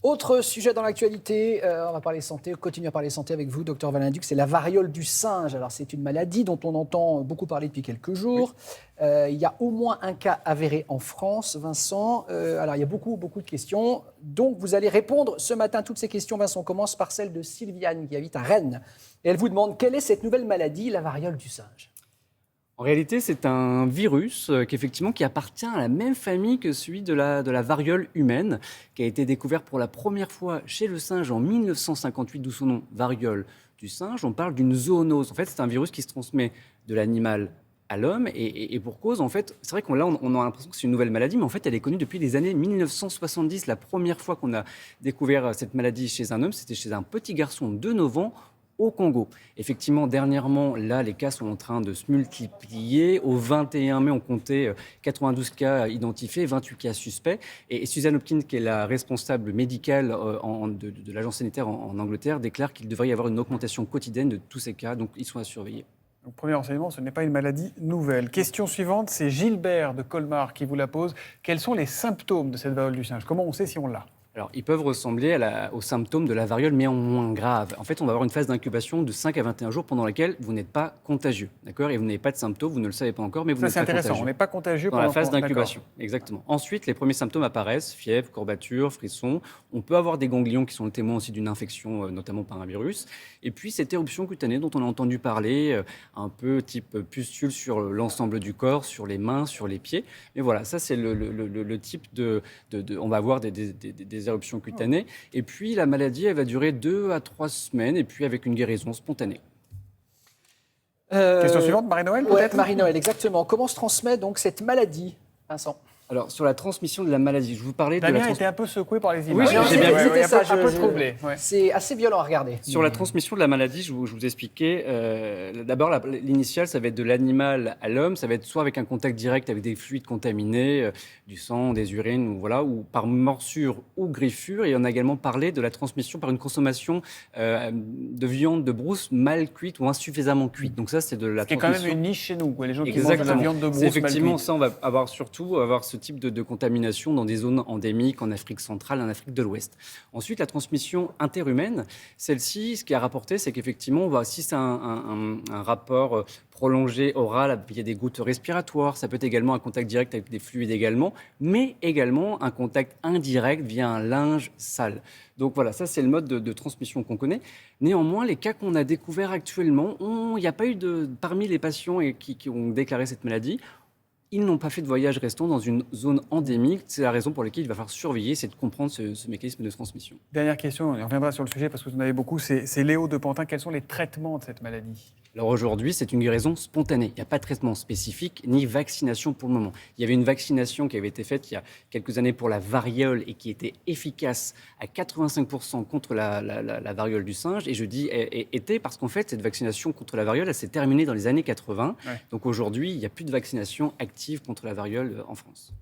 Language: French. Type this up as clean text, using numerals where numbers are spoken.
Autre sujet dans l'actualité, on va parler santé, continuer à parler santé avec vous, docteur Valenduc, c'est la variole du singe. Alors c'est une maladie dont on entend beaucoup parler depuis quelques jours. Oui. Il y a au moins un cas avéré en France, Vincent. Alors il y a beaucoup de questions. Donc vous allez répondre ce matin à toutes ces questions. Vincent, on commence par celle de Sylviane qui habite à Rennes. Et elle vous demande quelle est cette nouvelle maladie, la variole du singe. En réalité, c'est un virus qui appartient à la même famille que celui de la variole humaine, qui a été découvert pour la première fois chez le singe en 1958, d'où son nom, variole du singe. On parle d'une zoonose. En fait, c'est un virus qui se transmet de l'animal à l'homme, et pour cause, en fait, c'est vrai qu'on a l'impression que c'est une nouvelle maladie, mais en fait, elle est connue depuis les années 1970. La première fois qu'on a découvert cette maladie chez un homme, c'était chez un petit garçon de 9 ans, au Congo. Effectivement, dernièrement, là, les cas sont en train de se multiplier. Au 21 mai, on comptait 92 cas identifiés, 28 cas suspects. Et Suzanne Hopkins, qui est la responsable médicale de l'agence sanitaire en Angleterre, déclare qu'il devrait y avoir une augmentation quotidienne de tous ces cas. Donc, ils sont à surveiller. Donc, premier renseignement, ce n'est pas une maladie nouvelle. Question suivante, c'est Gilbert de Colmar qui vous la pose. Quels sont les symptômes de cette variole du singe? Comment on sait si on l'a? Alors, ils peuvent ressembler aux symptômes de la variole, mais en moins grave. En fait, on va avoir une phase d'incubation de 5 à 21 jours pendant laquelle vous n'êtes pas contagieux, d'accord? Et vous n'avez pas de symptômes, vous ne le savez pas encore, mais vous n'êtes pas contagieux. Ça, c'est intéressant, on n'est pas contagieux pendant la phase d'incubation, exactement. Ensuite, les premiers symptômes apparaissent, fièvre, courbature, frissons. On peut avoir des ganglions qui sont le témoin aussi d'une infection, notamment par un virus. Et puis, cette éruption cutanée dont on a entendu parler, un peu type pustule sur l'ensemble du corps, sur les mains, sur les pieds. Mais voilà, ça, c'est le type on va avoir des éruptions cutanées. Et puis, la maladie, elle va durer 2 à 3 semaines, et puis avec une guérison spontanée. Question suivante, Marie-Noël, peut-être? Marie-Noël, exactement. Comment se transmet donc cette maladie, Vincent? Alors, sur la transmission de la maladie, je vous parlais Damien était un peu secoué par les images. Oui, j'ai bien vu. C'était ça, un peu troublé. Ouais. C'est assez violent à regarder. Sur la transmission de la maladie, je vous expliquais. D'abord, l'initiale, ça va être de l'animal à l'homme. Ça va être soit avec un contact direct avec des fluides contaminés, du sang, des urines, ou par morsure ou griffure. Et on a également parlé de la transmission par une consommation de viande de brousse mal cuite ou insuffisamment cuite. Donc ça, c'est de la transmission. C'est quand même une niche chez nous, quoi. Les gens qui Exactement. mangent de la viande de brousse Effectivement, mal cuite. ça, on va surtout avoir ce type de contamination dans des zones endémiques en Afrique centrale, en Afrique de l'Ouest. Ensuite, la transmission interhumaine, celle-ci, ce qui a rapporté, c'est qu'effectivement, si c'est un rapport prolongé oral via des gouttes respiratoires, ça peut être également un contact direct avec des fluides également, mais également un contact indirect via un linge sale. Donc voilà, ça c'est le mode de transmission qu'on connaît. Néanmoins, les cas qu'on a découverts actuellement, il n'y a pas eu parmi les patients qui ont déclaré cette maladie, ils n'ont pas fait de voyage restant dans une zone endémique. C'est la raison pour laquelle il va falloir surveiller, c'est de comprendre ce mécanisme de transmission. Dernière question, on reviendra sur le sujet parce que vous en avez beaucoup, c'est Léo de Pantin. Quels sont les traitements de cette maladie? Alors aujourd'hui, c'est une guérison spontanée. Il n'y a pas de traitement spécifique ni vaccination pour le moment. Il y avait une vaccination qui avait été faite il y a quelques années pour la variole et qui était efficace à 85% contre la variole du singe. Et je dis était parce qu'en fait, cette vaccination contre la variole, elle s'est terminée dans les années 80. Ouais. Donc aujourd'hui, il n'y a plus de vaccination active contre la variole en France.